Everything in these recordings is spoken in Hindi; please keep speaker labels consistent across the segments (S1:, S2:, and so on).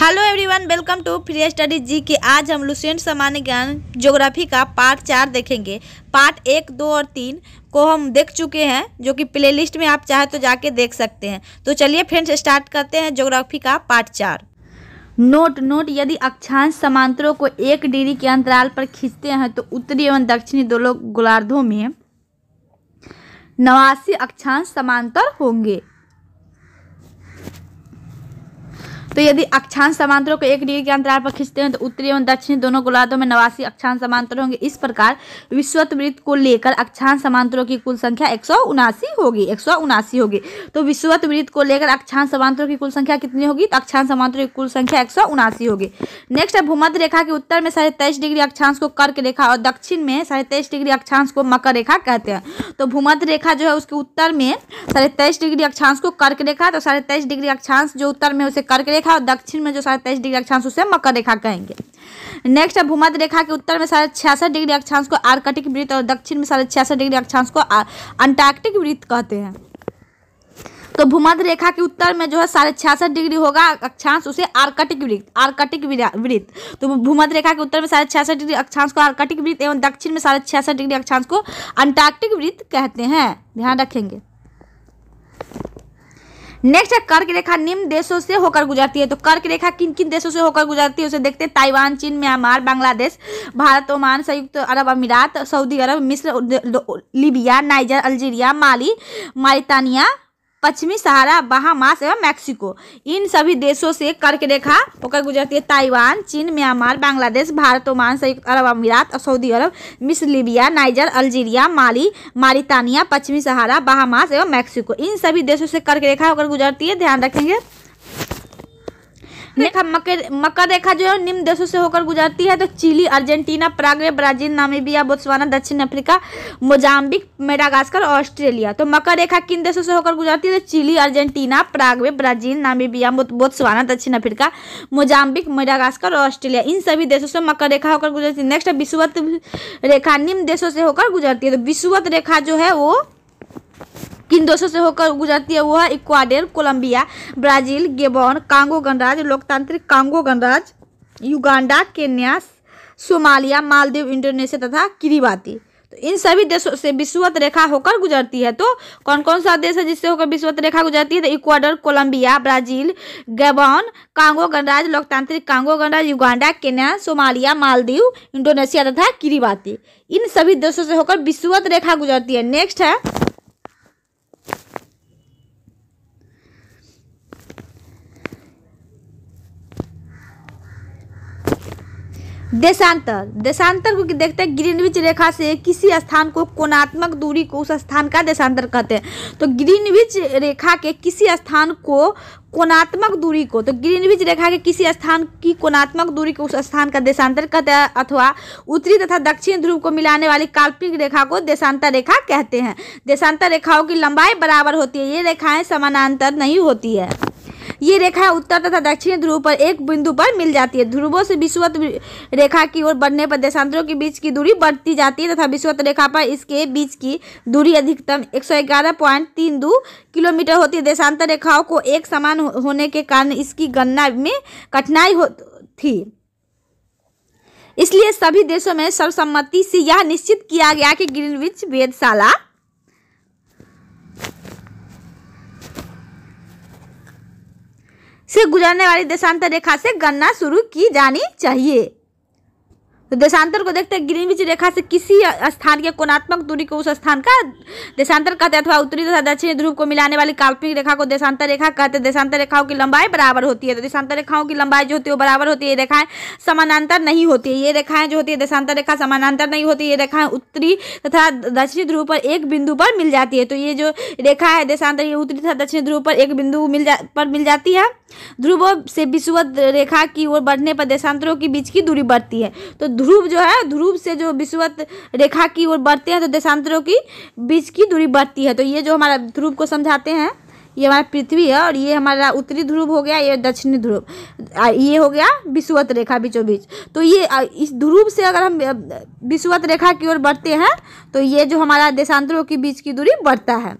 S1: Hello everyone, welcome to free study G K. आज हम लुसेंट सामान्य ज्ञान ज्योग्राफी का पार्ट 4 देखेंगे। पार्ट 1, 2 और 3 को हम देख चुके हैं, जो कि प्लेलिस्ट में आप चाहे तो जाके देख सकते हैं। तो चलिए फ्रेंड्स स्टार्ट करते हैं ज्योग्राफी का पार्ट 4। नोट यदि अक्षांश समांतरों को 1 डिग्री के अंतराल पर खींचते हैं तो उत्तरी एवं दक्षिणी दोनों गोलार्धों में 89 अक्षांश समांतर होंगे। तो यदि अक्षांश समांतरों को 1 डिग्री के अंतराल पर खींचते हैं तो उत्तरी एवं दक्षिणी दोनों गोलार्धों में 89 अक्षांश समांतर होंगे। इस प्रकार विषुवत वृत्त को लेकर अक्षांश समांतरों की कुल संख्या 179 होगी। तो विषुवत वृत्त को लेकर अक्षांश समांतरों की कुल संख्या कितनी होगी? तो अक्षांश समांतरों की कुल संख्या 179 होगी। नेक्स्ट है भूमध्य रेखा के उत्तर में 23.5 डिग्री अक्षांश को कर्क रेखा और दक्षिण में 23.5 डिग्री अक्षांश को मकर रेखा कहते हैं। तो भूमध्य रेखा जो है उसके उत्तर में 23.5 डिग्री अक्षांश को कर्क रेखा, तो 23.5 डिग्री अक्षांश जो उत्तर में उसे कर्क रेखा और दक्षिण में जो 23.5 डिग्री अक्षांश उसे मकर रेखा कहेंगे। नेक्स्ट है भूमध्य रेखा के उत्तर में 66 डिग्री अक्षांश को आर्कटिक वृत्त और दक्षिण में 66 डिग्री अक्षांश को अंटार्कटिक वृत्त कहते हैं। तो भूमध्य रेखा के उत्तर में जो है 66 डिग्री होगा अक्षांश, उसे आर्कटिक वृत्त। तो भूमध्य रेखा के उत्तर में 66 डिग्री अक्षांश को आर्कटिक वृत्त एवं दक्षिण में 66 डिग्री अक्षांश को अंटार्कटिक वृत्त कहते हैं, ध्यान रखेंगे। नेक्स्ट है कर्क रेखा निम्न देशों से होकर गुजरती है। तो कर्क रेखा किन किन देशों से होकर गुजरती है उसे देखते हैं। ताइवान, चीन, म्यांमार, बांग्लादेश, भारत, ओमान, संयुक्त अरब अमीरात, सऊदी अरब, मिस्र, लीबिया, नाइजर, अल्जीरिया, माली, मारितानिया, पश्चिमी सहारा, बहामास एवं मैक्सिको, इन सभी देशों से कर्क रेखा होकर गुजरती है। ताइवान, चीन, म्यांमार, बांग्लादेश, भारत, ओमान, संयुक्त अरब अमीरात, सऊदी अरब, मिस्र, लीबिया, नाइजर, अल्जीरिया, माली, मारितानिया, पश्चिमी सहारा, बहामास एवं मैक्सिको, इन सभी देशों से कर्क रेखा होकर गुजरती है, ध्यान रखेंगे। मकर रेखा जो है निम्न देशों से होकर गुजरती है। तो Chile, Argentina, Paraguay, Brazil, Namibia, Botswana, दक्षिण अफ्रीका, मोजाम्बिक, मेडागास्कर और ऑस्ट्रेलिया। तो मकर रेखा किन देशों से होकर गुजरती है? तो Chile, Argentina, Paraguay, Brazil, Namibia, Botswana, दक्षिण अफ्रीका, मोजाम्बिक, मेडागास्कर और ऑस्ट्रेलिया, इन सभी देशों से मकर रेखा होकर गुजरती है। नेक्स्ट है विषुवत रेखा निम्न देशों से होकर गुजरती है। तो विषुवत रेखा जो है वो किन देशों से होकर गुजरती है? वो है Ecuador, Colombia, Brazil, Gabon, Congo गणराज्य, लोकतांत्रिक कांगो गणराज्य, Uganda, Kenya, Somalia, Maldives, Indonesia तथा किरिबाती। तो इन सभी देशों से विषुवत रेखा होकर गुजरती है। तो कौन कौन सा देश है जिससे होकर विषुवत रेखा गुजरती है? तो Ecuador, Colombia, Brazil, Gabon, Congo गणराज्य, लोकतांत्रिक कांगो गणराज्य, Uganda, Kenya, Somalia, Maldives, Indonesia तथा किरिबाती, इन सभी देशों से होकर विषुवत रेखा गुजरती है। नेक्स्ट है देशांतर को देखते हैं। ग्रीनविच रेखा से किसी स्थान को कोणात्मक दूरी को उस स्थान का देशांतर कहते हैं। तो ग्रीनविच रेखा के किसी स्थान को कोणात्मक दूरी को, तो ग्रीनविच रेखा के किसी स्थान की कोणात्मक दूरी को उस स्थान का देशांतर कहते हैं, अथवा उत्तरी तथा दक्षिण ध्रुव को मिलाने वाली काल्पनिक रेखा को देशांतर रेखा कहते हैं। देशांतर रेखाओं की लंबाई बराबर होती है, ये रेखाएं समानांतर नहीं होती है। ये रेखा उत्तर तथा दक्षिण ध्रुव पर एक बिंदु पर मिल जाती है। ध्रुवों से विषुवत रेखा की ओर बढ़ने पर देशांतरों के बीच की दूरी बढ़ती जाती है तथा विषुवत रेखा पर इसके बीच की दूरी अधिकतम 111.32 किलोमीटर होती है। देशांतर रेखाओं को एक समान होने के कारण इसकी गणना में कठिनाई थी, इसलिए सभी देशों में सर्वसम्मति से यह निश्चित किया गया कि ग्रीनविच वेधशाला से गुजरने वाली देशांतर रेखा से गणना शुरू की जानी चाहिए। तो देशांतर को देखते हैं। ग्रीनविच रेखा से किसी स्थान के कोणात्मक दूरी को उस स्थान का देशांतर कहते हैं, अथवा उत्तरी तथा दक्षिणी ध्रुव को मिलाने वाली काल्पनिक रेखा को देशांतर रेखा कहते हैं। देशांतर रेखाओं की लंबाई बराबर होती है। तो देशांतर रेखाओं की लंबाई जो होती है वो बराबर होती है। ये रेखाएं समानांतर नहीं होती है। ये रेखाएं जो होती है देशांतर रेखा समानांतर नहीं होती है। ये रेखाएं उत्तरी तथा दक्षिणी ध्रुव पर एक बिंदु पर मिल जाती है। तो ये जो रेखा है देशांतर, ये उत्तरी तथा दक्षिणी ध्रुव पर एक बिंदु मिल जाती है। ध्रुवों से विषुवत रेखा की ओर बढ़ने पर देशांतरों के बीच की दूरी बढ़ती है। तो ध्रुव जो है, ध्रुव से जो विषुवत रेखा की ओर बढ़ते हैं तो देशांतरों की बीच की दूरी बढ़ती है। तो ये जो हमारा ध्रुव को समझाते हैं, ये हमारा पृथ्वी है और ये हमारा उत्तरी ध्रुव हो गया, ये दक्षिणी ध्रुव, ये हो गया विषुवत रेखा बीचों बीच। तो ये इस ध्रुव से अगर हम विषुवत रेखा की ओर बढ़ते हैं तो ये जो हमारा देशांतरों के बीच की दूरी बढ़ता है।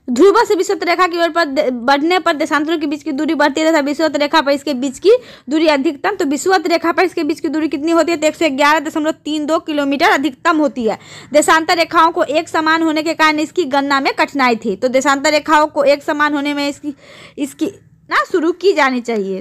S1: ध्रुव से विषुवत रेखा की ओर पर बढ़ने पर देशांतरों के बीच की दूरी बढ़ती है तथा विषुवत रेखा पर इसके बीच की दूरी अधिकतम। तो विषुवत रेखा पर इसके बीच की दूरी कितनी होती है? तो 111.32 किलोमीटर अधिकतम होती है। देशांतर रेखाओं को एक समान होने के कारण इसकी गणना में कठिनाई थी। तो देशांतर रेखाओं को एक समान होने में इसकी ना शुरू की जानी चाहिए।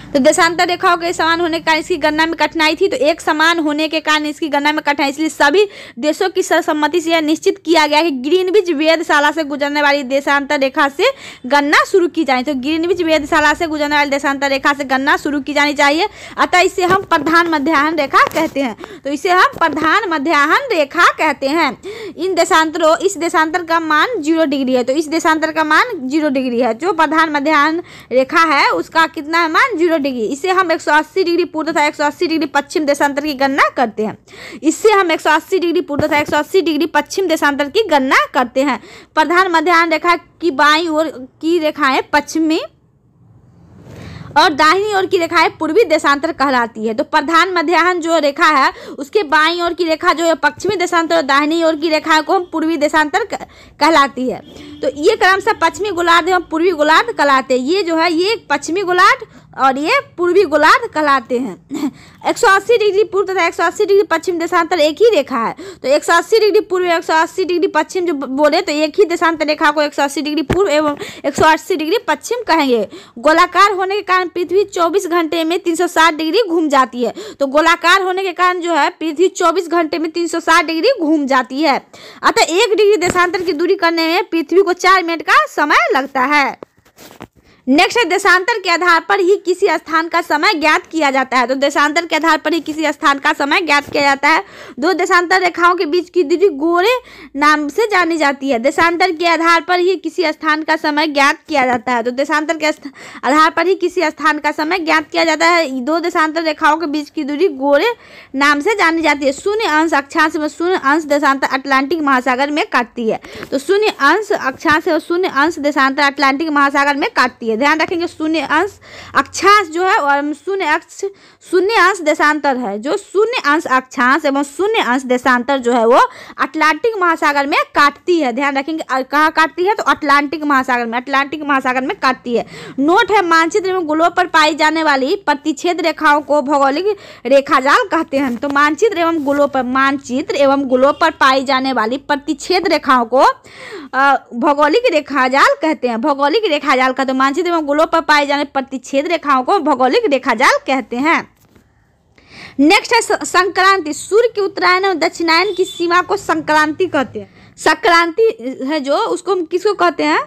S1: तो देशांतर रेखाओं के समान होने के कारण इसकी गणना में कठिनाई थी। तो एक समान होने के कारण इसकी गणना में कठिनाई, इसलिए सभी देशों की सर्वसम्मति से यह निश्चित किया गया कि ग्रीनविच वेधशाला से गुजरने वाली देशांतर रेखा से गणना शुरू की जाए। तो ग्रीनविच वेधशाला से गुजरने वाली देशांतर रेखा से गणना शुरू की जानी चाहिए। अतः इसे हम प्रधान मध्याह्न रेखा कहते हैं। तो इसे हम प्रधान मध्याह्न रेखा कहते हैं। इस देशांतर का मान 0 डिग्री है। तो इस देशांतर का मान 0 डिग्री है। जो प्रधान मध्याह्न रेखा है उसका कितना है मान? 0 डिग्री। इससे हम 180 डिग्री पूर्व तथा 180 डिग्री पश्चिम देशांतर की गणना करते हैं। इससे हम 180 डिग्री पूर्व तथा 180 डिग्री पश्चिम देशांतर की गणना करते हैं। प्रधान मध्याह्न रेखा की बाईं ओर की रेखाएं पश्चिमी और दाहिनी ओर की रेखाएं पूर्वी देशांतर कहलाती है। तो प्रधान मध्याह्न जो रेखा है उसके बाईं ओर की रेखा जो है पश्चिमी देशांतर और दाहिनी ओर की रेखा को हम पूर्वी देशांतर कहलाती है। तो ये क्रमशः पश्चिमी गोलार्ध एवं पूर्वी गोलार्ध कहलाते हैं। ये जो है ये पश्चिमी गोलार्ध और ये पूर्वी गोलार्ध कहलाते हैं। 180 डिग्री पूर्व तथा 180 डिग्री पश्चिम देशांतर एक ही रेखा है। तो 180 डिग्री पूर्व 180 डिग्री पश्चिम जो बोले तो एक ही देशांतर रेखा को 180 डिग्री पूर्व एवं 180 डिग्री पश्चिम कहेंगे। गोलाकार होने के कारण पृथ्वी 24 घंटे में 360 डिग्री घूम जाती है। तो गोलाकार होने के कारण जो है पृथ्वी 24 घंटे में 360 डिग्री घूम जाती है। अतः 1 डिग्री देशांतर की दूरी करने में पृथ्वी को 4 मिनट का समय लगता है। नेक्स्ट है देशांतर के आधार पर ही किसी स्थान का समय ज्ञात किया जाता है। तो देशांतर के आधार पर ही किसी स्थान का समय ज्ञात किया जाता है। दो देशांतर रेखाओं के बीच की दूरी गोरे नाम से जानी जाती है। देशांतर के आधार पर ही किसी स्थान का समय ज्ञात किया जाता है। तो देशांतर के आधार पर ही किसी स्थान का समय ज्ञात किया जाता है। दो देशांतर रेखाओं के बीच की दूरी गोरे नाम से जानी जाती है। 0 अंश अक्षांश में 0 अंश देशांतर अटलांटिक महासागर में काटती है। तो 0 अंश अक्षांश और 0 अंश देशांतर अटलांटिक महासागर में काटती है। ध्यान रखेंगे 0 अंश अक्षांश जो है और 0 अंश देशांतर है। जो 0 अंश अक्षांश एवं 0 अंश देशांतर जो है वो अटलांटिक महासागर में काटती है। ध्यान रखेंगे कहाँ काटती है? तो अटलांटिक महासागर में, अटलांटिक महासागर में काटती है। नोट है मानचित्र एवं गोलों पर पाई जाने वाली प्रतिच्छेद रेखाओं को भौगोलिक रेखाजाल कहते हैं। तो मानचित्र एवं गोलों पर पाई जाने वाली प्रतिच्छेद रेखाओं को भौगोलिक रेखाजाल कहते हैं। भौगोलिक रेखाजाल का तो मानचित्र एवं गोलों पर पाए जाने प्रतिच्छेद रेखाओं को भौगोलिक रेखाजाल कहते हैं। नेक्स्ट है संक्रांति। सूर्य के उत्तरायण और दक्षिणायन की सीमा को संक्रांति कहते हैं। संक्रांति है जो उसको हम किसको कहते हैं?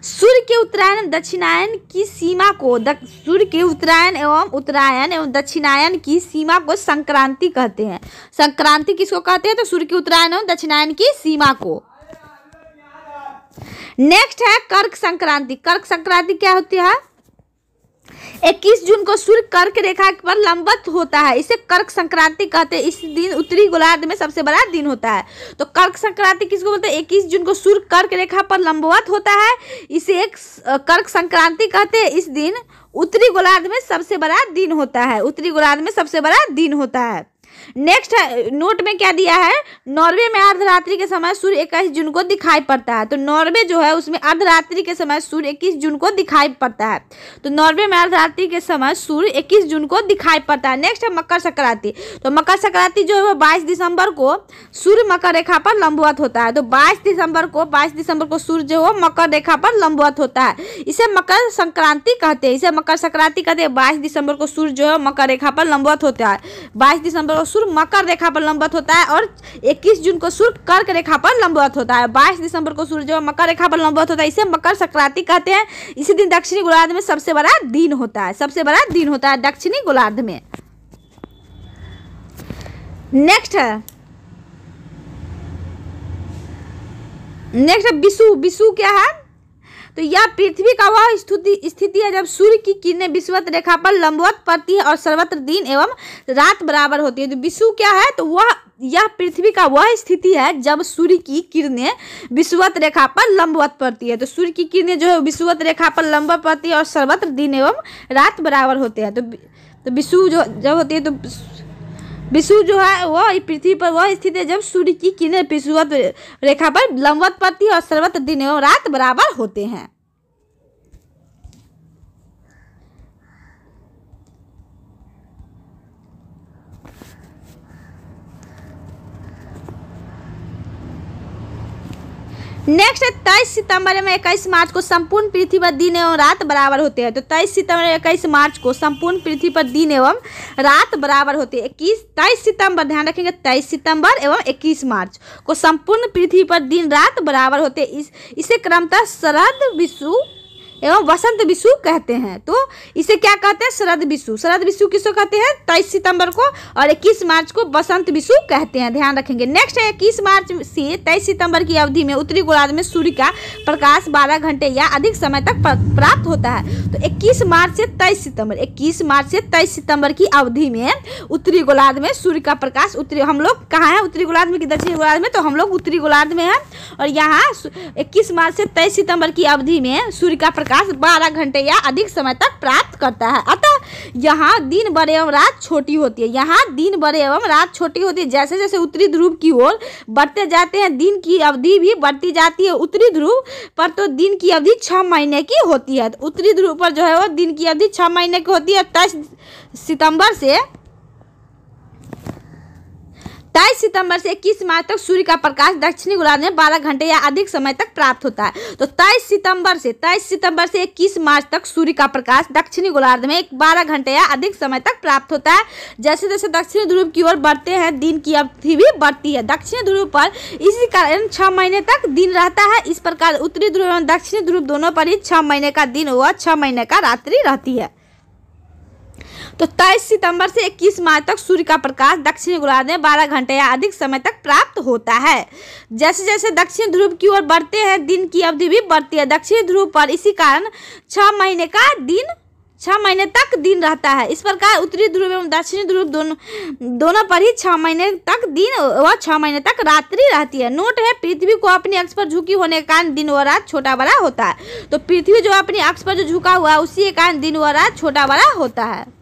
S1: सूर्य के उत्तरायण दक्षिणायन की सीमा को सूर्य के उत्तरायण एवं दक्षिणायन की सीमा को संक्रांति कहते हैं। संक्रांति किसको कहते हैं? तो सूर्य के उत्तरायण एवं दक्षिणायन की सीमा को। नेक्स्ट है कर्क संक्रांति। कर्क संक्रांति क्या होती है? 21 जून को सूर्य कर्क रेखा पर लंबवत होता है। इसे कर्क संक्रांति कहते हैं। इस दिन उत्तरी गोलार्ध में सबसे बड़ा दिन होता है। तो कर्क संक्रांति किसको बोलते हैं? 21 जून को सूर्य कर्क रेखा पर लंबवत होता है, इसे एक कर्क संक्रांति कहते हैं। इस दिन उत्तरी गोलार्ध में सबसे बड़ा दिन होता है। उत्तरी गोलार्ध में सबसे बड़ा दिन होता है। नेक्स्ट है नोट में क्या दिया है? नॉर्वे में अर्धरात्रि के समय सूर्य 21 जून को दिखाई पड़ता है। तो नॉर्वे जो है उसमें अर्धरात्रि के समय सूर्य 21 जून को दिखाई पड़ता है। तो नॉर्वे में अर्धरात्रि के समय सूर्य 21 जून को दिखाई पड़ता है। नेक्स्ट है मकर संक्रांति। तो मकर संक्रांति जो है वो 22 दिसंबर को सूर्य मकर रेखा पर लंबवत होता है। तो 22 दिसंबर को सूर्य जो है मकर रेखा पर लंबवत होता है। इसे मकर संक्रांति कहते हैं। इसे मकर संक्रांति कहते हैं। 22 दिसंबर को सूर्य जो है मकर रेखा पर लंबवत होता है। 22 दिसंबर को सूर्य मकर रेखा पर लंबवत होता है और 21 जून को सूर्य कर्क रेखा पर लंबवत होता है। 22 दिसंबर को सूर्य जो मकर रेखा पर लंबवत होता है, इसे मकर संक्रांति कहते हैं। इसी दिन दक्षिणी गोलार्ध में सबसे बड़ा दिन होता है। सबसे बड़ा दिन होता है दक्षिणी गोलार्ध में। नेक्स्ट है विषुव। विषुव क्या है? तो यह पृथ्वी का वह स्थिति है जब सूर्य की किरणें विषुवत रेखा पर लंबवत पड़ती है और सर्वत्र दिन एवं रात बराबर होती है। तो विषुव क्या है? तो यह पृथ्वी का वह स्थिति है जब सूर्य की किरणें विषुवत रेखा पर लंबवत पड़ती है। तो सूर्य की किरणें जो है विषुवत रेखा पर लंबवत पड़ती है और सर्वत्र दिन एवं रात बराबर होते हैं। तो विषुव जो जब होती है तो विषुवत जो है वो पृथ्वी पर वह स्थित है जब सूर्य की किरणें विषुवत रेखा पर लंबवत पड़ती है और सर्वत्र दिन एवं रात बराबर होते हैं। नेक्स्ट है 23 सितंबर एवं 21 मार्च को संपूर्ण पृथ्वी पर दिन एवं रात बराबर होते हैं। तो 23 सितंबर एवं 21 मार्च को संपूर्ण पृथ्वी पर दिन एवं रात बराबर होते हैं। 23 सितंबर ध्यान रखेंगे, 23 सितंबर एवं 21 मार्च को संपूर्ण पृथ्वी पर दिन रात बराबर होते हैं। इसे क्रमतः शरद विषुव एवं वसंत विषुव कहते हैं। तो इसे क्या कहते हैं? शरद विषुव। शरद विषुव किसको कहते हैं? 23 सितंबर को, और 21 मार्च को वसंत विषुव कहते हैं, ध्यान रखेंगे। नेक्स्ट है 21 मार्च से 23 सितंबर की अवधि में उत्तरी गोलार्ध में सूर्य का प्रकाश 12 घंटे या अधिक समय तक प्राप्त होता है। तो 21 मार्च से 23 सितंबर 21 मार्च से 23 सितंबर की अवधि में उत्तरी गोलार्ध में सूर्य का प्रकाश हम लोग कहाँ है? उत्तरी गोलार्ध में कि दक्षिणी गोलार्ध में? तो हम लोग उत्तरी गोलार्ध में हैं। और यहाँ 21 मार्च से 23 सितंबर की अवधि में सूर्य का प्रकाश 12 घंटे या अधिक समय तक प्राप्त करता है। अतः यहाँ दिन बड़े एवं रात छोटी होती है। यहाँ दिन बड़े एवं रात छोटी होती है। जैसे जैसे उत्तरी ध्रुव की ओर बढ़ते जाते हैं दिन की अवधि भी बढ़ती जाती है। उत्तरी ध्रुव पर तो दिन की अवधि 6 महीने की होती है। तो उत्तरी ध्रुव पर जो है वो दिन की अवधि 6 महीने की होती है। 23 सितंबर से 21 मार्च तक सूर्य का प्रकाश दक्षिणी गोलार्ध में 12 घंटे या अधिक समय तक प्राप्त होता है। तो 23 सितंबर से 21 मार्च तक सूर्य का प्रकाश दक्षिणी गोलार्ध में 12 घंटे या अधिक समय तक प्राप्त होता है। जैसे जैसे दक्षिणी ध्रुव की ओर बढ़ते हैं दिन की अवधि भी बढ़ती है। दक्षिणी ध्रुव पर इसी कारण 6 महीने तक दिन रहता है। इस प्रकार उत्तरी ध्रुव एवं दक्षिणी ध्रुव दोनों पर ही 6 महीने का दिन व 6 महीने का रात्रि रहती है। तो 23 सितंबर से 21 मार्च तक सूर्य का प्रकाश दक्षिणी गोलार्ध में 12 घंटे या अधिक समय तक प्राप्त होता है। जैसे जैसे दक्षिण ध्रुव की ओर बढ़ते हैं दिन की अवधि भी बढ़ती है। दक्षिणी ध्रुव पर इसी कारण 6 महीने तक दिन रहता है। इस प्रकार उत्तरी ध्रुव एवं दक्षिणी ध्रुव दोनों पर ही 6 महीने तक दिन व 6 महीने तक रात्रि रहती है। नोट है, पृथ्वी को अपनी अक्ष पर झुकी होने के कारण दिन व रात छोटा बड़ा होता है। तो पृथ्वी जो अपनी अक्ष पर जो झुका हुआ है उसी के कारण दिन व रात छोटा बड़ा होता है।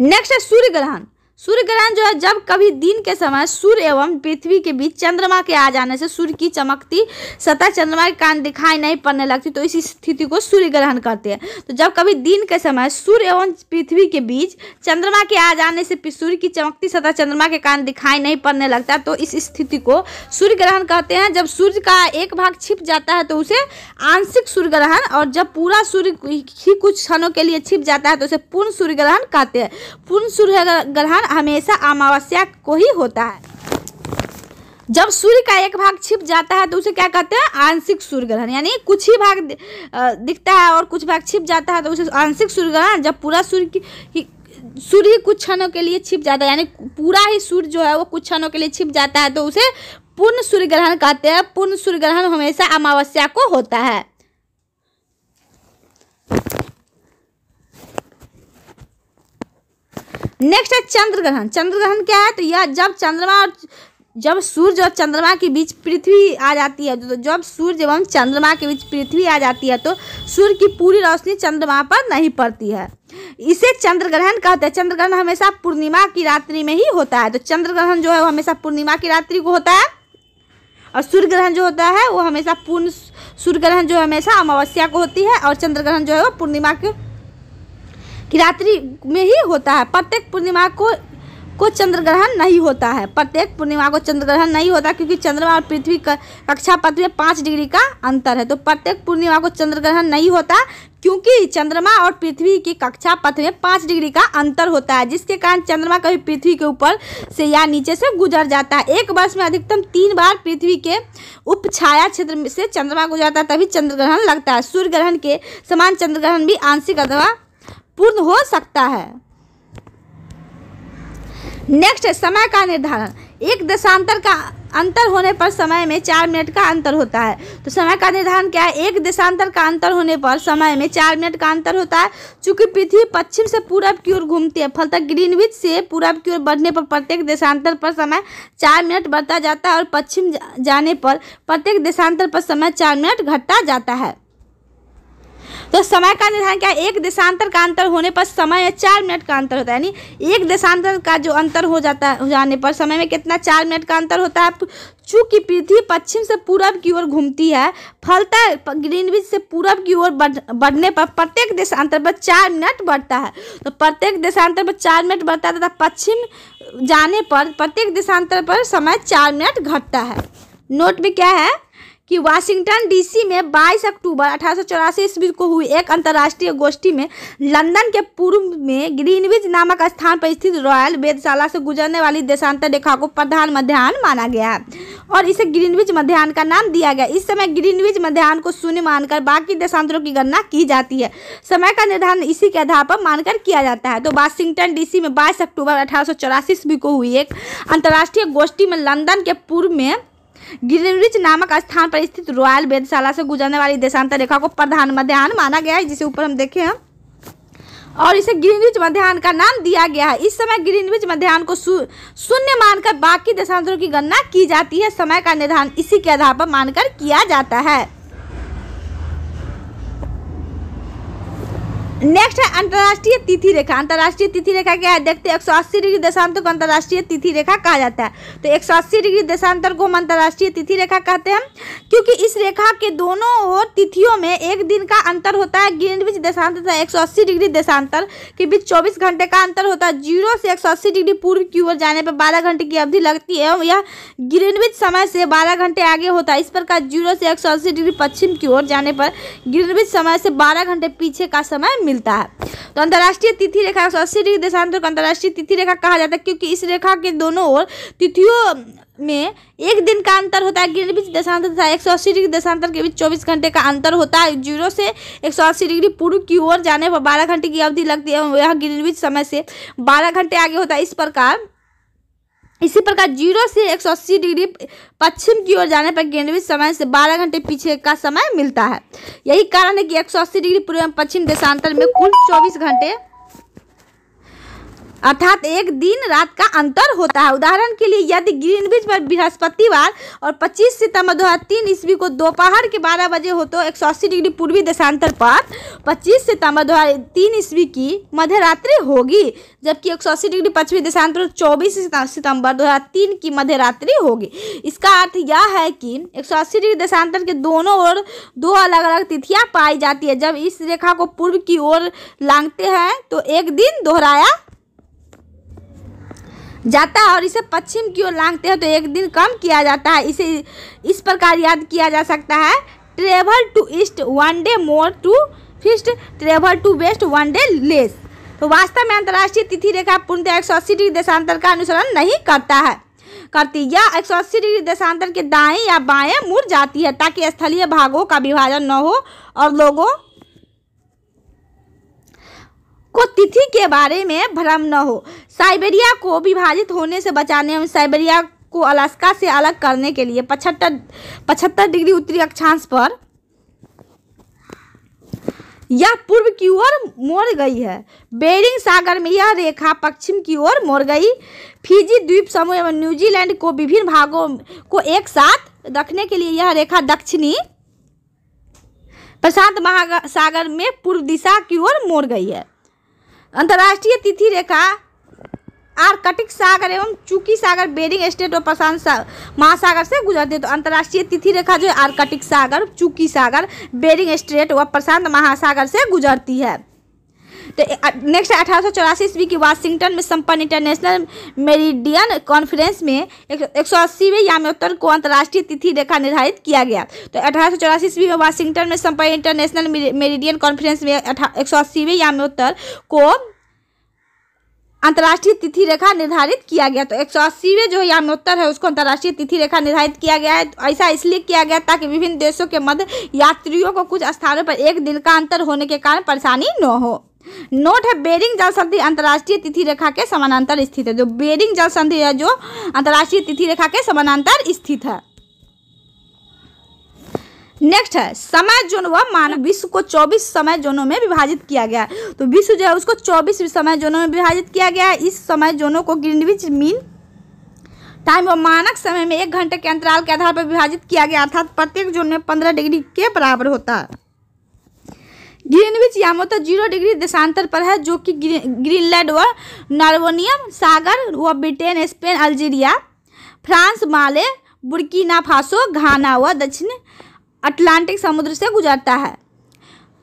S1: नेक्स्ट है सूर्य ग्रहण। सूर्य ग्रहण जो है जब कभी दिन के समय सूर्य एवं पृथ्वी के बीच चंद्रमा के आ जाने से सूर्य की चमकती सतह चंद्रमा के कारण दिखाई नहीं पड़ने लगती, तो इस स्थिति को सूर्य ग्रहण कहते हैं। तो जब कभी दिन के समय सूर्य एवं पृथ्वी के बीच चंद्रमा के आ जाने से सूर्य की चमकती सतह चंद्रमा के कारण दिखाई नहीं पड़ने लगता, तो इस स्थिति को सूर्य ग्रहण कहते हैं। जब सूर्य का एक भाग छिप जाता है तो उसे आंशिक सूर्य ग्रहण, और जब पूरा सूर्य ही कुछ क्षणों के लिए छिप जाता है तो उसे पूर्ण सूर्य ग्रहण कहते हैं। पूर्ण सूर्य ग्रहण हमेशा अमावस्या को ही होता है। जब सूर्य का एक भाग छिप जाता है तो उसे क्या कहते हैं? आंशिक सूर्य ग्रहण, यानी कुछ ही भाग दिखता है और कुछ भाग छिप जाता है तो उसे आंशिक सूर्य ग्रहण। जब पूरा सूर्य कुछ क्षणों के लिए छिप जाता है, यानी पूरा ही सूर्य जो है वो कुछ क्षणों के लिए छिप जाता है तो उसे पूर्ण सूर्य ग्रहण कहते हैं। पूर्ण सूर्य ग्रहण हमेशा अमावस्या को होता है। नेक्स्ट है चंद्र ग्रहण। चंद्र ग्रहण क्या है? तो यह जब सूर्य और चंद्रमा के बीच पृथ्वी आ जाती है, तो जब सूर्य एवं चंद्रमा के बीच पृथ्वी आ जाती है तो सूर्य की पूरी रोशनी चंद्रमा पर नहीं पड़ती है। इसे चंद्र ग्रहण कहते हैं। चंद्र ग्रहण हमेशा पूर्णिमा की रात्रि में ही होता है। तो चंद्र ग्रहण जो है वो हमेशा पूर्णिमा की रात्रि को होता है, और सूर्य ग्रहण जो होता है वो हमेशा सूर्य ग्रहण जो हमेशा अमावस्या को होती है, और चंद्र ग्रहण जो है वो पूर्णिमा की रात्रि में ही होता है। प्रत्येक पूर्णिमा को चंद्र ग्रहण नहीं होता है। प्रत्येक पूर्णिमा को चंद्र ग्रहण नहीं होता क्योंकि चंद्रमा और पृथ्वी का कक्षापथ में 5 डिग्री का अंतर है। तो प्रत्येक पूर्णिमा को चंद्र ग्रहण नहीं होता क्योंकि चंद्रमा और पृथ्वी की कक्षापथ में 5 डिग्री का अंतर होता है, जिसके कारण चंद्रमा कभी पृथ्वी के ऊपर से या नीचे से गुजर जाता है। एक वर्ष में अधिकतम 3 बार पृथ्वी के उप छाया क्षेत्र से चंद्रमा गुजरता है, तभी चंद्र ग्रहण लगता है। सूर्य ग्रहण के समान चंद्र ग्रहण भी आंशिक अथवा पूर्ण हो सकता है। नेक्स्ट है समय का निर्धारण। एक देशांतर का अंतर होने पर समय में 4 मिनट का अंतर होता है। तो समय का निर्धारण क्या है? एक देशांतर का अंतर होने पर समय में 4 मिनट का अंतर होता है। चूंकि पृथ्वी पश्चिम से पूरब की ओर घूमती है, फलतः ग्रीनविच से पूरब की ओर बढ़ने पर प्रत्येक देशांतर पर समय 4 मिनट बढ़ता जाता है, और पश्चिम जाने पर प्रत्येक देशांतर पर समय 4 मिनट घटता जाता है। तो समय का निर्धारण क्या है, एक देशांतर का अंतर होने पर समय में 4 मिनट का अंतर होता है, यानी एक देशांतर का जो अंतर हो जाने पर समय में कितना 4 मिनट का अंतर होता है। चूंकि पृथ्वी पश्चिम से पूरब की ओर घूमती है, फलतः ग्रीनविच से पूरब की ओर बढ़ने पर प्रत्येक देशांतर पर 4 मिनट बढ़ता है। तो प्रत्येक देशांतर पर 4 मिनट बढ़ता है तथा पश्चिम जाने पर प्रत्येक देशांतर पर समय 4 मिनट घटता है। नोट में क्या है कि वाशिंगटन डीसी में 22 अक्टूबर 1884 ईस्वी को हुई एक अंतर्राष्ट्रीय गोष्ठी में लंदन के पूर्व में ग्रीनविच नामक स्थान पर स्थित रॉयल वेधशाला से गुजरने वाली देशांतर रेखा को प्रधान मध्याह्न माना गया है और इसे ग्रीनविच मध्याह्न का नाम दिया गया। इस समय ग्रीनविच मध्याह्न को शून्य मानकर बाकी देशांतरों की गणना की जाती है। समय का निर्धारण इसी के आधार पर मानकर किया जाता है। तो वाशिंगटन डीसी में 22 अक्टूबर 1884 ईस्वी को हुई एक अंतर्राष्ट्रीय गोष्ठी में लंदन के पूर्व में ग्रीनविच नामक स्थान पर स्थित रॉयल वेधशाला से गुजरने वाली देशांतर रेखा को प्रधान मध्याह्न माना गया है, जिसे ऊपर हम देखे हैं, और इसे ग्रीनविच मध्याह्न का नाम दिया गया है। इस समय ग्रीनविच मध्याह्न को शून्य मानकर बाकी देशांतरों की गणना की जाती है। समय का निर्धारण इसी के आधार पर मानकर किया जाता है। नेक्स्ट है अंतर्राष्ट्रीय तिथि रेखा। अंतर्राष्ट्रीय तिथि रेखा क्या है, देखते हैं। 180 डिग्री देशांतर को अंतर्राष्ट्रीय तिथि रेखा कहा जाता है। तो 180 डिग्री देशांतर को हम अंतर्राष्ट्रीय तिथि रेखा कहते हैं क्योंकि इस रेखा के दोनों ओर तिथियों में एक दिन का अंतर होता है। ग्रीनविच देशांतर तथा 180 डिग्री देशांतर के बीच 24 घंटे का अंतर होता है। 0 से 180 डिग्री पूर्व की ओर जाने पर 12 घंटे की अवधि लगती है। यह ग्रीनविच समय से 12 घंटे आगे होता है। इस प्रकार 0 से 180 डिग्री पश्चिम की ओर जाने पर ग्रीनविच समय से 12 घंटे पीछे का समय मिलता है। तो अंतर्राष्ट्रीय तिथि रेखा 180 डिग्री देशांतर को अंतर्राष्ट्रीय तिथि रेखा कहा जाता है क्योंकि इस रेखा के दोनों ओर तिथियों में एक दिन का अंतर होता है। ग्रीनविच देशांतर तथा 180 डिग्री देशांतर के बीच 24 घंटे का अंतर होता है। 0 से 180 डिग्री पूर्व की ओर जाने पर 12 घंटे की अवधि लगती है। यह ग्रीनविच समय से 12 घंटे आगे होता है। इसी प्रकार 0 से 180 डिग्री पश्चिम की ओर जाने पर ग्रीनविच समय से 12 घंटे पीछे का समय मिलता है। यही कारण है कि 180 डिग्री पूर्व एवं पश्चिम देशांतर में कुल 24 घंटे अर्थात एक दिन रात का अंतर होता है। उदाहरण के लिए यदि ग्रीनविच पर बृहस्पतिवार और 25 सितंबर 2003 ईस्वी को दोपहर के 12 बजे हो तो 180 डिग्री पूर्वी देशांतर पर 25 सितंबर 2003 ईस्वी की मध्यरात्रि होगी, जबकि 180 डिग्री पश्चिमी देशांतर 24 सितंबर 2003 की मध्यरात्रि होगी। इसका अर्थ यह है कि 180 डिग्री देशांतर के दोनों ओर 2 अलग अलग तिथियां पाई जाती है। जब इस रेखा को पूर्व की ओर लांघते हैं तो एक दिन दोहराया जाता है और इसे पश्चिम की ओर लांघते हैं तो एक दिन कम किया जाता है। इसे इस प्रकार याद किया जा सकता है, travel to east 1 day more to feast, travel to west 1 day less. तो वास्तव में अंतर्राष्ट्रीय तिथि रेखा पूर्णतः 180 डिग्री देशांतर का अनुसरण नहीं करती। यह 180 डिग्री देशांतर के दाएं या बाएं मुड़ जाती है ताकि स्थलीय भागों का विभाजन न हो और लोगों को तिथि के बारे में भ्रम न हो। साइबेरिया को विभाजित होने से बचाने एवं साइबेरिया को अलास्का से अलग करने के लिए 75 डिग्री उत्तरी अक्षांश पर यह पूर्व की ओर मोड़ गई है। बेरिंग सागर में यह रेखा पश्चिम की ओर मोड़ गई। फिजी द्वीप समूह एवं न्यूजीलैंड को विभिन्न भागों को एक साथ रखने के लिए यह रेखा दक्षिणी प्रशांत महासागर में पूर्व दिशा की ओर मोड़ गई है। अंतर्राष्ट्रीय तिथि रेखा आर्कटिक सागर एवं चुकी सागर, बेरिंग स्ट्रेट और प्रशांत महासागर से गुजरती है। तो अंतर्राष्ट्रीय तिथि रेखा जो है आर्कटिक सागर, चुकी सागर, बेरिंग स्ट्रेट व प्रशांत महासागर से गुजरती है। तो नेक्स्ट 1884 ईस्वी की वाशिंगटन में संपन्न इंटरनेशनल मेरिडियन कॉन्फ्रेंस में 180वें याम्योत्तर को अंतर्राष्ट्रीय तिथि रेखा निर्धारित किया गया। तो 1884 ईस्वी में वाशिंगटन में संपन्न इंटरनेशनल मेरिडियन कॉन्फ्रेंस में 180वें याम्योत्तर को अंतर्राष्ट्रीय तिथि रेखा निर्धारित किया गया। तो 180वें जो याम्योत्तर है उसको अंतर्राष्ट्रीय तिथि रेखा निर्धारित किया गया है। ऐसा इसलिए किया गया ताकि विभिन्न देशों के मध्य यात्रियों को कुछ स्थानों पर एक दिन का अंतर होने के कारण परेशानी न हो। नोट है, बेरिंग जल संधि अंतर्राष्ट्रीय तिथि रेखा के समानांतर स्थित है। जो बेरिंग जल संधि है जो अंतर्राष्ट्रीय तिथि रेखा के समानांतर स्थित है। नेक्स्ट है समय जोन व मानव। विश्व को 24 समय जोनों में विभाजित किया गया है। तो विश्व जो है उसको 24 समय जोनों में विभाजित किया गया है। इस समय जोनों को ग्रीनविच मीन टाइम व मानक समय में 1 घंटे के अंतराल के आधार पर विभाजित किया गया, अर्थात प्रत्येक जोन में 15 डिग्री के बराबर होता है। ग्रीनविच यामोतर 0 डिग्री देशांतर पर है, जो कि ग्रीनलैंड व नॉर्वेनियन सागर व ब्रिटेन, स्पेन, अल्जीरिया, फ्रांस, माले, बुर्किना फासो, घाना व दक्षिण अटलांटिक समुद्र से गुजरता है।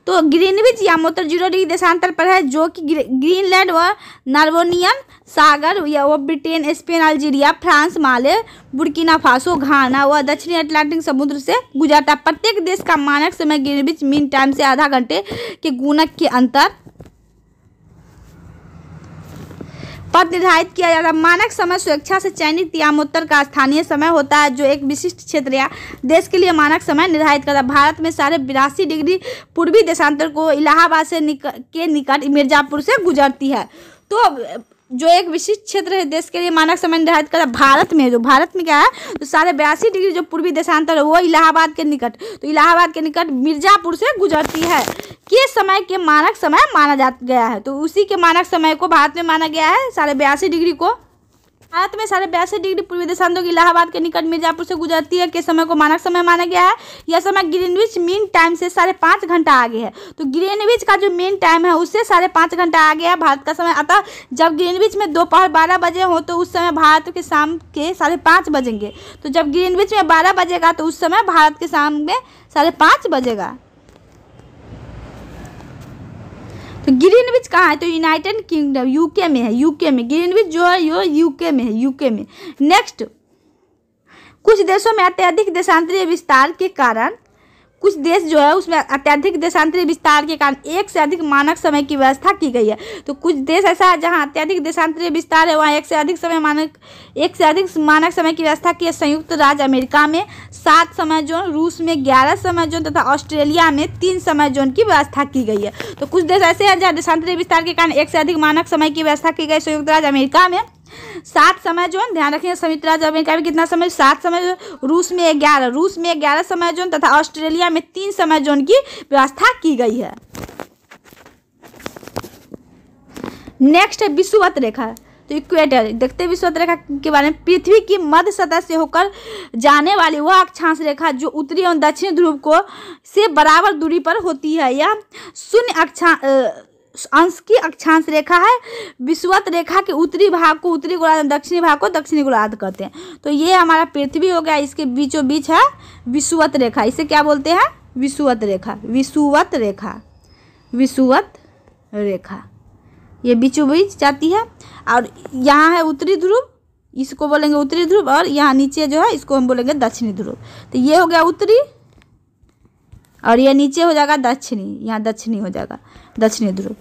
S1: तो ग्रीनविच यामोतर 0 डिग्री देशांतर पर है, जो कि ग्रीनलैंड व नॉर्वेनियन सागर व ब्रिटेन, स्पेन, अल्जीरिया, फ्रांस, माले, बुर्किना फासो, घाना व दक्षिणी अटलांटिक समुद्र से गुजरता है। प्रत्येक देश का मानक समय ग्रीनविच मीन टाइम से आधा घंटे के गुणक के अंतर पर निर्धारित किया जाता है। मानक समय स्वेच्छा से चयनित यामोत्तर का स्थानीय समय होता है, जो एक विशिष्ट क्षेत्र या देश के लिए मानक समय निर्धारित करता है। भारत में 82.5 डिग्री पूर्वी देशांतर को इलाहाबाद से के निकट मिर्जापुर से गुजरती है। तो जो एक विशिष्ट क्षेत्र है देश के लिए मानक समय निर्धारित करता है, भारत में क्या है, तो 82.5 डिग्री जो पूर्वी देशांतर है वो इलाहाबाद के निकट, तो इलाहाबाद के निकट मिर्जापुर से गुजरती है के समय के मानक समय माना गया है। तो उसी के मानक समय को भारत में माना गया है 82.5 डिग्री को। भारत में 82.5 डिग्री पूर्वी देशांतर की इलाहाबाद के निकट मिर्जापुर से गुजरती है के समय को मानक समय माना गया है। यह समय ग्रीनविच मीन टाइम से 5.5 घंटा आगे है। तो ग्रीनविच का जो मीन टाइम है उससे 5.5 घंटा आगे है भारत का समय। अतः जब ग्रीनविच में दोपहर 12 बजे हो तो उस समय भारत के शाम के 5:30 बजेंगे। तो जब ग्रीनविच में 12 बजेगा तो उस समय भारत के शाम में 5:30 बजेगा। तो ग्रीनविच कहाँ है, तो यूनाइटेड किंगडम यूके में है। यूके में ग्रीनविच जो है यो यूके में है, यूके में। नेक्स्ट, कुछ देशों में अत्यधिक देशांतरीय विस्तार के कारण, कुछ देश जो है उसमें अत्यधिक देशांतरीय विस्तार के कारण एक से अधिक मानक समय की व्यवस्था की गई है। तो कुछ देश ऐसा है जहां अत्यधिक देशांतरीय विस्तार है, वहाँ एक से अधिक मानक समय की व्यवस्था की है। संयुक्त राज्य अमेरिका में 7 समय जोन, रूस में 11 समय जोन तथा ऑस्ट्रेलिया में 3 समय जोन की व्यवस्था की गई है। तो कुछ देश ऐसे हैं जहाँ देशांतरीय विस्तार के कारण एक से अधिक मानक समय की व्यवस्था की गई। संयुक्त राज्य अमेरिका में 7 समय जोन, ध्यान रखिए संयुक्त राज्य अमेरिका में कितना समय, 7 समय जोन, रूस में 11 समय जोन तथा ऑस्ट्रेलिया में 3 समय जोन की व्यवस्था की गई है। नेक्स्ट है विषुवत रेखा, तो इक्वेटर। देखते हैं विषुवत रेखा के बारे में। पृथ्वी की मध्य सतह से होकर जाने वाली वह अक्षांश रेखा जो उत्तरी एवं दक्षिणी ध्रुव को से बराबर दूरी पर होती है, यह शून्य अंश की अक्षांश रेखा है। विषुवत रेखा के उत्तरी भाग को उत्तरी गोलार्ध, दक्षिणी भाग को दक्षिणी गोलार्ध कहते हैं। तो ये हमारा पृथ्वी हो गया, इसके बीचों बीच है विषुवत रेखा। इसे क्या बोलते हैं, विषुवत रेखा। विषुवत रेखा, विषुवत रेखा ये बीचों बीच जाती है। और यहाँ है उत्तरी ध्रुव, इसको बोलेंगे उत्तरी ध्रुव, और यहाँ नीचे जो है इसको हम बोलेंगे दक्षिणी ध्रुव। तो ये हो गया उत्तरी और ये नीचे हो जाएगा दक्षिणी, यहाँ दक्षिणी हो जाएगा दक्षिणी ध्रुव।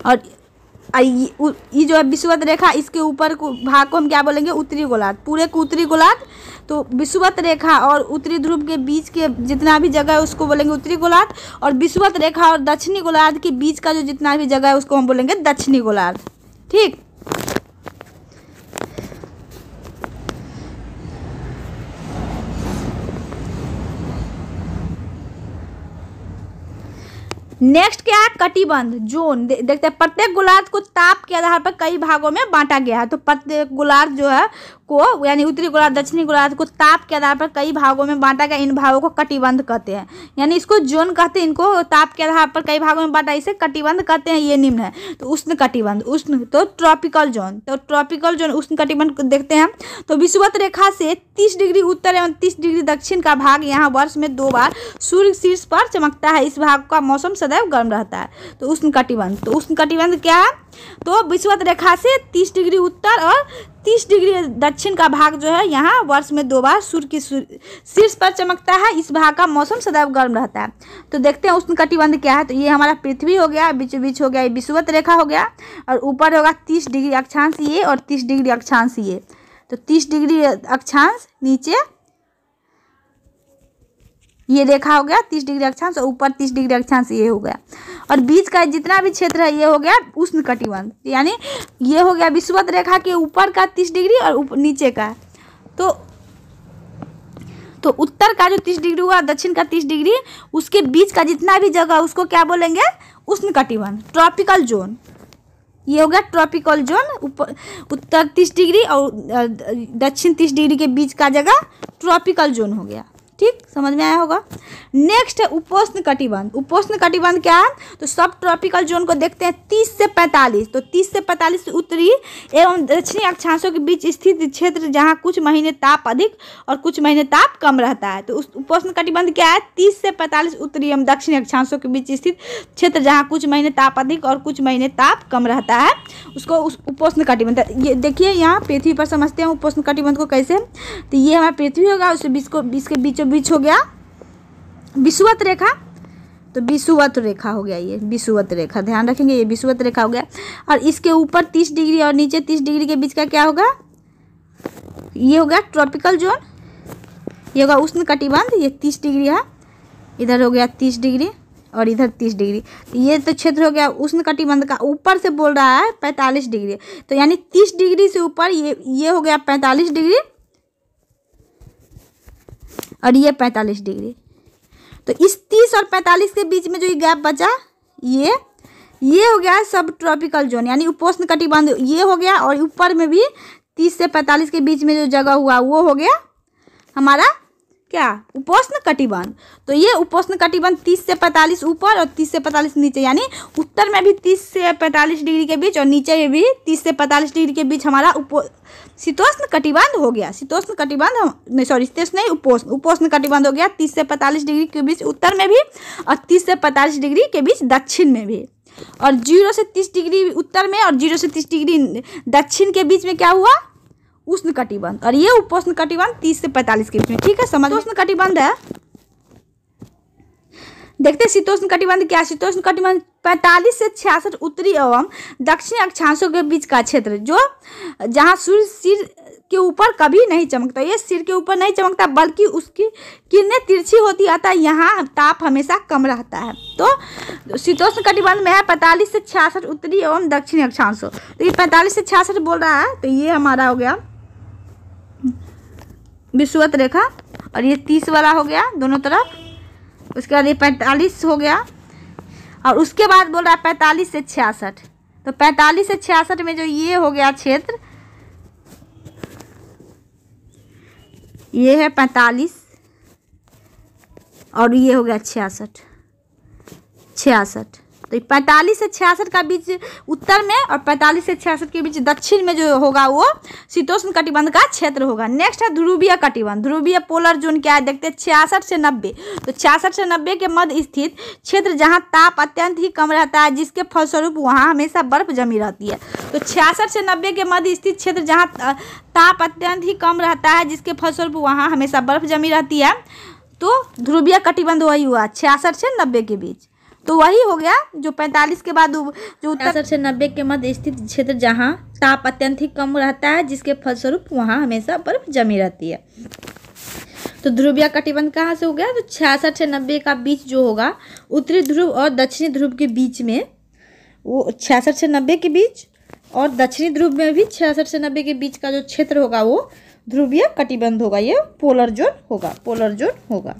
S1: और ये जो है विषुवत रेखा, इसके ऊपर भाग को हम क्या बोलेंगे, उत्तरी गोलार्ध, पूरे को उत्तरी गोलार्ध। तो विषुवत रेखा और उत्तरी ध्रुव के बीच के जितना भी जगह है उसको बोलेंगे उत्तरी गोलार्ध, और विषुवत रेखा और दक्षिणी गोलार्ध के बीच का जो जितना भी जगह है उसको हम बोलेंगे दक्षिणी गोलार्ध। ठीक। नेक्स्ट क्या है, कटिबंध जोन। देखते हैं प्रत्येक गोलार्ध को ताप के आधार पर कई भागों में बांटा गया है। तो प्रत्येक गोलार्ध जो है को, यानी उत्तरी गोलार्ध दक्षिणी गोलार्ध को ताप के आधार पर कई भागों में बांटा गया। इन भागों को कटिबंध कहते हैं, यानी इसको जोन कहते हैं। इनको ताप के आधार पर कई भागों में बांटा, इसे कटिबंध कहते हैं। ये निम्न है, तो उष्ण कटिबंध, उष्ण तो ट्रॉपिकल जोन, तो ट्रॉपिकल जोन उष्ण कटिबंध देखते हैं। तो विषुवत रेखा से 30 डिग्री उत्तर एवं 30 डिग्री दक्षिण का भाग यहाँ वर्ष में 2 बार सूर्य शीर्ष पर चमकता है। इस भाग का मौसम सदैव गर्म रहता है। तो उष्ण कटिबंध, तो उष्ण कटिबंध क्या है, तो विषुवत रेखा से 30 डिग्री उत्तर और 30 डिग्री दक्षिण का भाग जो है यहाँ वर्ष में 2 बार सूर्य की शीर्ष पर चमकता है। इस भाग का मौसम सदैव गर्म रहता है। तो देखते हैं उष्ण कटिबंध क्या है। तो ये हमारा पृथ्वी हो गया, बीचों बीच हो गया ये विषुवत रेखा हो गया, और ऊपर होगा 30 डिग्री अक्षांश ये और 30 डिग्री अक्षांश ये। तो 30 डिग्री अक्षांश नीचे ये रेखा हो गया 30 डिग्री अक्षांश, और ऊपर 30 डिग्री अक्षांश ये हो गया, और बीच का जितना भी क्षेत्र है ये हो गया उष्ण कटिबंध। यानी ये हो गया विषुवत रेखा के ऊपर का 30 डिग्री और नीचे का। तो उत्तर का जो 30 डिग्री हुआ, दक्षिण का 30 डिग्री, उसके बीच का जितना भी जगह उसको क्या बोलेंगे, उष्ण कटिबंध, ट्रॉपिकल जोन। ये हो गया ट्रॉपिकल जोन। ऊपर उत्तर 30 डिग्री और दक्षिण 30 डिग्री के बीच का जगह ट्रॉपिकल जोन हो गया। ठीक, समझ में आया होगा। नेक्स्ट है उपोष्ण कटिबंध। उपोष्ण कटिबंध क्या है? तो सब ट्रॉपिकल जोन को देखते हैं 30 से 45। तो 30 से 45 उत्तरी एवं दक्षिणी अक्षांशों के बीच स्थित क्षेत्र जहां कुछ महीने ताप अधिक और कुछ महीने ताप कम रहता है। तो उस उपोष्ण कटिबंध क्या है? 30 से 45 उत्तरी एवं दक्षिणी अक्षांशों के बीच स्थित क्षेत्र जहाँ कुछ महीने ताप अधिक और कुछ महीने ताप कम रहता है, उसको उस उपोष्ण कटिबंध। ये देखिए यहाँ पृथ्वी पर समझते हैं उपोष्ण कटिबंध को कैसे। तो ये हमारा पृथ्वी होगा, उसके बीच के बीचों बीच हो गया विषुवत रेखा। तो विषुवत रेखा हो गया, ये विषुवत रेखा, ध्यान रखेंगे, ये विषुवत रेखा हो गया। और इसके ऊपर 30 डिग्री और नीचे 30 डिग्री के बीच का क्या होगा? ये हो गया ट्रॉपिकल जोन, ये होगा उष्ण कटिबंध। ये 30 डिग्री है, इधर हो गया 30 डिग्री और इधर 30 डिग्री। ये तो क्षेत्र हो गया उष्ण कटिबंध का। ऊपर से बोल रहा है 45 डिग्री, तो यानी 30 डिग्री से ऊपर ये हो गया 45 डिग्री और ये 45 डिग्री। तो इस 30 और 45 के बीच में जो ये गैप बचा, ये हो गया सब ट्रॉपिकल जोन यानी उपोष्ण कटिबंध, ये हो गया। और ऊपर में भी 30 से 45 के बीच में जो जगह हुआ वो हो गया हमारा क्या? उपोष्ण कटिबंध। तो ये उपोष्ण कटिबंध 30 से 45 ऊपर और 30 से 45 नीचे, यानी उत्तर में भी 30 से 45 डिग्री के बीच और नीचे में भी 30 से 45 डिग्री के बीच हमारा शीतोष्ण कटिबंध हो गया। शीतोष्ण कटिबंध नहीं, सॉरी शीतोष्ण नहीं, उपोष्ण कटिबंध हो गया 30 से 45 डिग्री के बीच उत्तर में भी और 30 से 45 डिग्री के बीच दक्षिण में भी। और 0 से 30 डिग्री उत्तर में और 0 से 30 डिग्री दक्षिण के बीच में क्या हुआ? उष्ण कटिबंध। और ये उपोष्ण कटिबंध 30 से 45 के बीच में, ठीक है, समझ। उष्ण कटिबंध है, देखते हैं शीतोष्ण कटिबंध क्या। शीतोष्ण कटिबंध 45 से 66 उत्तरी एवं दक्षिणी अक्षांशों के बीच का क्षेत्र, जो जहां सूर्य सिर के ऊपर कभी नहीं चमकता। ये सिर के ऊपर नहीं चमकता बल्कि उसकी किरणें तिरछी होती, अतः यहाँ ताप हमेशा कम रहता है। तो शीतोष्ण कटिबंध में है 45 से 66 उत्तरी एवं दक्षिणी अक्षांशों। तो ये 45 से 66 बोल रहा है, तो ये हमारा हो गया विषुवत रेखा और ये 30 वाला हो गया दोनों तरफ। उसके बाद ये 45 हो गया और उसके बाद बोल रहा है 45 से 66। तो 45 से 66 में जो ये हो गया क्षेत्र, ये है 45 और ये हो गया 66। तो 45 से 66 का बीच उत्तर में और 45 से 66 के बीच दक्षिण में जो होगा वो शीतोष्ण कटिबंध का क्षेत्र होगा। नेक्स्ट है ध्रुवीय कटिबंध। ध्रुवीय पोलर जोन क्या है देखते हैं, 66 से 90। तो 66 से 90 के मध्य स्थित क्षेत्र जहां ताप अत्यंत ही कम रहता है, जिसके फलस्वरूप वहां हमेशा बर्फ जमी रहती है। तो 66 से 90 के मध्य स्थित क्षेत्र जहां ताप अत्यंत ही कम रहता है, जिसके फलस्वरूप वहां हमेशा बर्फ जमी रहती है। तो ध्रुवीय कटिबंध वही हुआ 66 से 90 के बीच। तो वही हो गया जो 45 के बाद जो उत्तर से 90 के मध्य स्थित क्षेत्र जहां ताप अत्यंत ही कम रहता है, जिसके फलस्वरूप वहां हमेशा बर्फ जमी रहती है। तो ध्रुवीय कटिबंध कहाँ से हो गया? तो 66 से 90 का बीच जो होगा उत्तरी ध्रुव और दक्षिणी ध्रुव के बीच में, वो 66 से 90 के बीच और दक्षिणी ध्रुव में भी 66 से 90 के बीच का जो क्षेत्र होगा वो ध्रुवीय कटिबंध होगा। ये पोलर जोन होगा।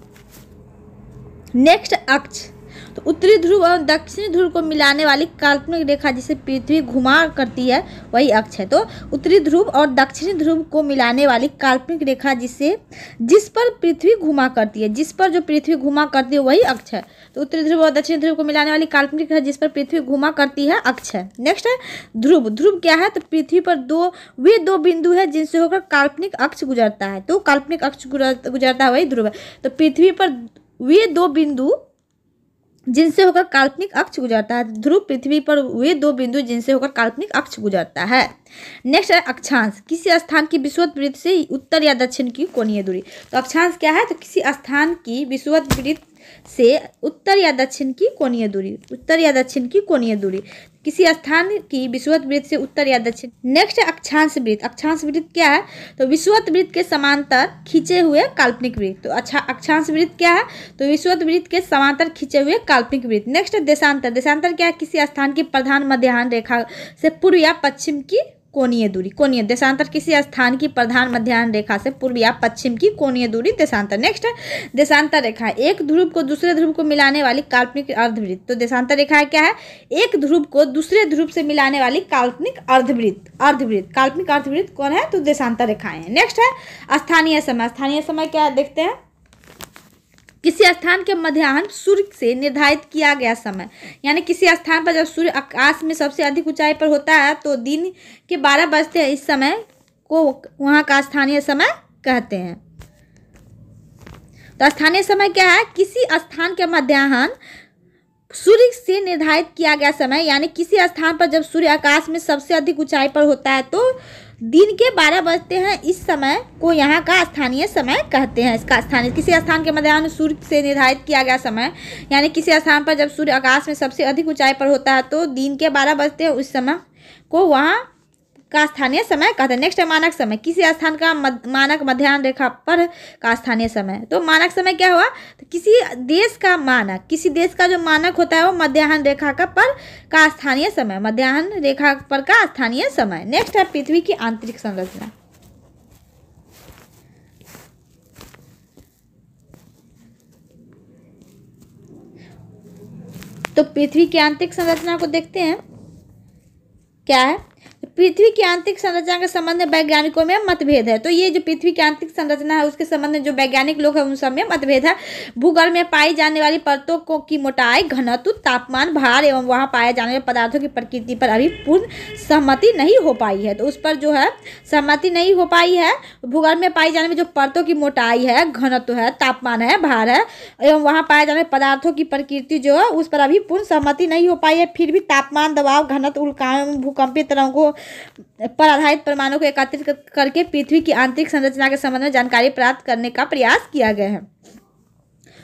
S1: नेक्स्ट अक्ष। तो उत्तरी ध्रुव और दक्षिणी ध्रुव को मिलाने वाली काल्पनिक रेखा जिसे पृथ्वी घुमा करती है वही अक्ष है। तो उत्तरी ध्रुव और दक्षिणी ध्रुव को मिलाने वाली काल्पनिक रेखा जिस पर पृथ्वी घुमा करती है, जिस पर जो पृथ्वी घुमा करती है वही अक्ष है। तो उत्तरी ध्रुव और दक्षिणी ध्रुव को मिलाने वाली काल्पनिक रेखा जिस पर पृथ्वी घुमा करती है अक्ष है। नेक्स्ट है ध्रुव। ध्रुव क्या है? तो पृथ्वी पर वे दो बिंदु है जिनसे होकर काल्पनिक अक्ष गुजरता है। तो काल्पनिक अक्ष गुजरता है वही ध्रुव है। तो पृथ्वी पर वे दो बिंदु जिनसे होकर काल्पनिक अक्ष गुजरता है। ध्रुव पृथ्वी पर वे दो बिंदु जिनसे होकर काल्पनिक अक्ष गुजरता है। नेक्स्ट है अक्षांश। किसी स्थान की विषुवत वृत्त से उत्तर या दक्षिण की कोणीय दूरी। तो अक्षांश क्या है? तो किसी स्थान की विषुवत वृत्त से उत्तर या दक्षिण की कोणीय दूरी। उत्तर या दक्षिण की कोणीय दूरी, किसी स्थान की विषुवत वृत्त से उत्तर या दक्षिण। नेक्स्ट है अक्षांश वृत्त। अक्षांश वृत्त क्या है? तो विषुवत वृत्त के समांतर खींचे हुए काल्पनिक वृत्त। तो अच्छा अक्षांश वृत्त क्या है? तो विषुवत वृत्त के समांतर खींचे हुए काल्पनिक वृत्त। नेक्स्ट है देशांतर। देशांतर क्या है? किसी स्थान की प्रधान मध्याह्न रेखा से पूर्व या पश्चिम की कोणीय दूरी। कोणीय देशांतर किसी स्थान की प्रधान मध्याह्न रेखा से पूर्व या पश्चिम की कोणीय दूरी देशांतर। नेक्स्ट है देशांतर रेखा। एक ध्रुव को दूसरे ध्रुव को मिलाने वाली काल्पनिक अर्धवृत्त। तो देशांतर रेखा क्या है? एक ध्रुव को दूसरे ध्रुव से मिलाने वाली काल्पनिक अर्धवृत्त। काल्पनिक अर्धवृत्त कौन है? तो देशांतर रेखाएं हैं। नेक्स्ट है स्थानीय समय। स्थानीय समय क्या है देखते हैं। किसी स्थान के मध्याह्न सूर्य से निर्धारित किया गया समय, यानी किसी स्थान पर जब सूर्य आकाश में सबसे अधिक ऊंचाई पर होता है तो दिन के 12 बजते हैं, इस समय को वहाँ का स्थानीय समय कहते हैं। तो स्थानीय समय क्या है? किसी स्थान के मध्याह्न सूर्य से निर्धारित किया गया समय, यानी किसी स्थान पर जब सूर्य आकाश में सबसे अधिक ऊंचाई पर होता है तो दिन के 12 बजते हैं, इस समय को यहाँ का स्थानीय समय कहते हैं। इसका स्थानीय, किसी स्थान के मध्याह्न सूर्य से निर्धारित किया गया समय, यानी किसी स्थान पर जब सूर्य आकाश में सबसे अधिक ऊंचाई पर होता है तो दिन के 12 बजते हैं, उस समय को वहाँ का स्थानीय समय कहते हैं। नेक्स्ट है मानक समय। किसी स्थान का मानक मध्याह्न रेखा पर का स्थानीय समय। तो मानक समय क्या हुआ? तो किसी देश का मानक, किसी देश का जो मानक होता है वो मध्याह्न रेखा का पर का स्थानीय समय, मध्याह्न रेखा पर का स्थानीय समय। नेक्स्ट है पृथ्वी की आंतरिक संरचना। तो पृथ्वी की आंतरिक संरचना को देखते हैं क्या है। पृथ्वी की आंतरिक संरचना के संबंध में वैज्ञानिकों में मतभेद है। तो ये जो पृथ्वी की आंतरिक संरचना है उसके संबंध में जो वैज्ञानिक लोग हैं उन सब में मतभेद है। भूगर्भ में पाई जाने वाली परतों की मोटाई, घनत्व, तापमान, भार एवं वहां पाए जाने वाले पदार्थों की प्रकृति पर अभी पूर्ण सहमति नहीं हो पाई है। तो उस पर जो है सहमति नहीं हो पाई है। भूगर्भ में पाई जाने में जो परतों की मोटाई है, घनत्व है, तापमान है, भार है एवं वहां पाए जाने वाले पदार्थों की प्रकृति जो है उस पर अभी पूर्ण सहमति नहीं हो पाई है। फिर भी तापमान, दबाव, घनत्व, उल्काओं, भूकंपीय तरंगों पर आधारित परमाणु को एकत्रित करके पृथ्वी की आंतरिक संरचना के संबंध में जानकारी प्राप्त करने का प्रयास किया गया है।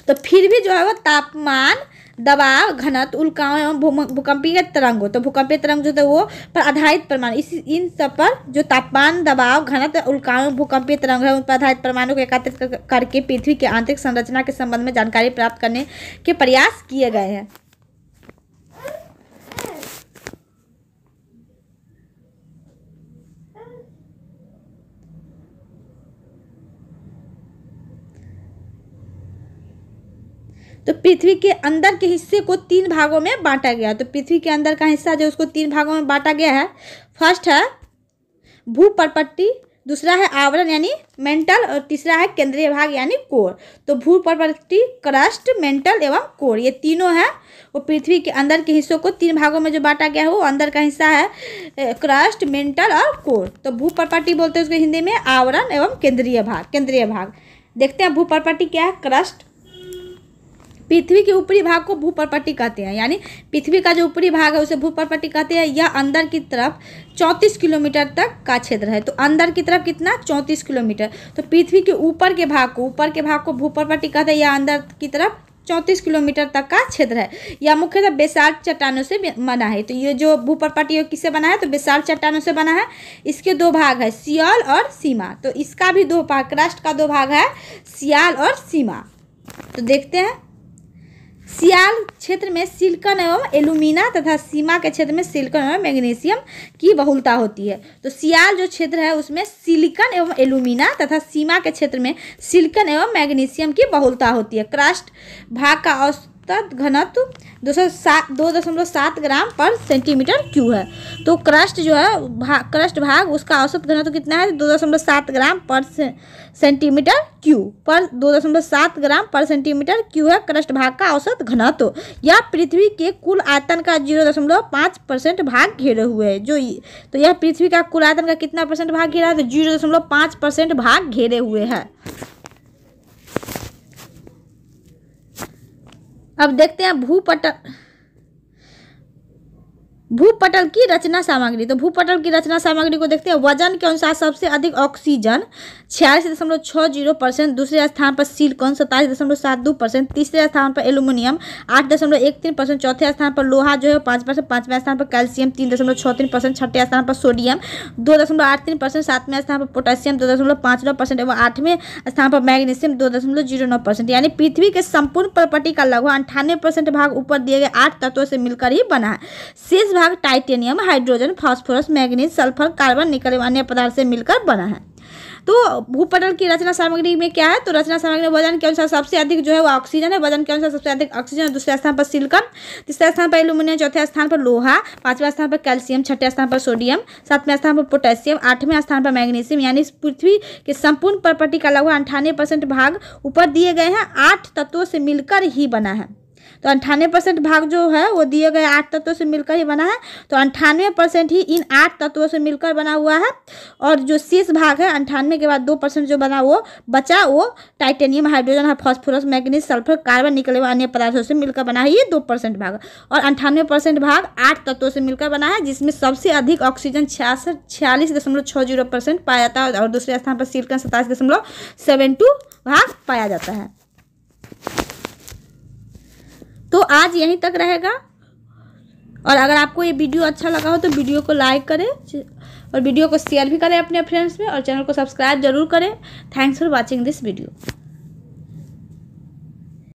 S1: तो फिर भी जो है वो तापमान, दबाव, घनत्व, उल्काओं एवं भूकंपीय तरंगों, तो भूकंपीय तरंग जो थे वो पर आधारित परमाणु, इन सब पर जो तापमान, दबाव, घनत्व, उल्काओं, भूकंपीय तरंग है उन पर आधारित परमाणु को एकत्रित करके पृथ्वी की आंतरिक संरचना के संबंध में जानकारी प्राप्त करने के प्रयास किए गए हैं। तो पृथ्वी के अंदर के हिस्से को 3 भागों में बांटा गया। तो पृथ्वी के अंदर का हिस्सा जो उसको 3 भागों में बांटा गया है। फर्स्ट है भूपर्पट्टी, दूसरा है आवरण यानी मेंटल और तीसरा है केंद्रीय भाग यानी कोर। तो भूपर्पट्टी, क्रस्ट, मेंटल एवं कोर, ये तीनों है वो पृथ्वी के अंदर के हिस्सों को 3 भागों में जो बांटा गया है वो अंदर का हिस्सा है क्रस्ट, मेंटल और कोर। तो भूपर्पट्टी बोलते हैं उसको हिंदी में आवरण एवं केंद्रीय भाग। देखते हैं भूपर्पट्टी क्या है। क्रस्ट, पृथ्वी के ऊपरी भाग को भूपर्पट्टी कहते हैं, यानी पृथ्वी का जो ऊपरी भाग है उसे भूपर्पट्टी कहते हैं। यह अंदर की तरफ 34 किलोमीटर तक का क्षेत्र है। तो अंदर की तरफ कितना? 34 किलोमीटर। तो पृथ्वी के ऊपर के भाग को भूपर्पट्टी कहते हैं। यह अंदर की तरफ 34 किलोमीटर तक का क्षेत्र है। यह मुख्यतः बेसाल्ट चट्टानों से बना है। तो ये जो भूपर्पट्टी है किससे बना है? तो बेसाल्ट चट्टानों से बना है। इसके 2 भाग है, सियाल और सीमा। तो इसका भी 2 भाग, क्रस्ट का 2 भाग है, सियाल और सीमा। तो देखते हैं, सियाल क्षेत्र में सिलिकॉन एवं एल्यूमिना तथा सीमा के क्षेत्र में सिलिकॉन एवं मैग्नीशियम की बहुलता होती है। तो सियाल जो क्षेत्र है उसमें सिलिकॉन एवं एल्यूमिना तथा सीमा के क्षेत्र में सिलिकॉन एवं मैग्नीशियम की बहुलता होती है। क्रस्ट भाग का औसत घनत्व 2.7 ग्राम पर सेंटीमीटर क्यूब है। तो क्रस्ट जो है क्रस्ट भाग उसका औसत घनत्व कितना है? 2.7 ग्राम पर सेंटीमीटर क्यूब पर 2.7 ग्राम पर सेंटीमीटर क्यूब है क्रस्ट भाग का औसत घनत्व। यह पृथ्वी के कुल आयतन का 0.5% भाग घेरे हुए है। तो यह पृथ्वी का कुल आयतन का कितना % भाग घेरा है? तो 0.5% भाग घेरे हुए है। अब देखते हैं भूपटल की रचना सामग्री। तो भूपटल की रचना सामग्री को देखते हैं। वजन के अनुसार सबसे अधिक ऑक्सीजन 46.60%, दूसरे स्थान पर सिलिकॉन 27.72%, तीसरे स्थान पर एल्यूमिनियम 8.13%, चौथे स्थान पर लोहा जो है 5%, पांचवें स्थान पर कैल्शियम 3.63%, छठे स्थान पर सोडियम 2.83%, सातवें स्थान पर पोटेशियम 2.59% एवं 8वें स्थान पर मैग्नीशियम 2.09%। यानी पृथ्वी के संपूर्ण प्रॉपर्टी का लगभग 98% भाग ऊपर दिए गए 8 तत्वों से मिलकर ही बना है। शेष भाग titanium, hydrogen, phosphorus, manganese, sulphur, carbon, निकल एवं अन्य पदार्थ से मिलकर बना है। तो भूपटल की रचना सामग्री में क्या है, तो रचना सामग्री में वजन के अनुसार सबसे अधिक जो है वो ऑक्सीजन है, वजन के अनुसार सबसे अधिक ऑक्सीजन, दूसरे स्थान पर सिलिकॉन, तीसरे स्थान पर एल्यूमिनियम, चौथे स्थान पर लोहा, पांचवें स्थान पर कैल्शियम, छठे स्थान पर सोडियम, सातवें स्थान पर पोटेशियम, आठवें स्थान पर मैग्नीशियम। यानी पृथ्वी के संपूर्ण प्रॉपर्टी का लगभग 98% भाग ऊपर दिए गए हैं 8 तत्वों से मिलकर ही बना है। तो 98% भाग जो है वो दिए गए 8 तत्वों से मिलकर ही बना है। तो 98% ही इन 8 तत्वों से मिलकर बना हुआ है, और जो शेष भाग है 98 के बाद 2% जो बना वो बचा, वो titanium, hydrogen, phosphorus, manganese, sulphur, carbon, निकल व अन्य पदार्थों से मिलकर बना है, ये 2% भाग। और 98% भाग 8 तत्वों से मिलकर बना है, जिसमें सबसे अधिक ऑक्सीजन 46.60% पाया जाता है, और दूसरे स्थान पर सिलिकॉन 27.72 भाग पाया जाता है। तो आज यहीं तक रहेगा, और अगर आपको ये वीडियो अच्छा लगा हो तो वीडियो को लाइक करें और वीडियो को शेयर भी करें अपने फ्रेंड्स में, और चैनल को सब्सक्राइब जरूर करें। Thanks for watching this video.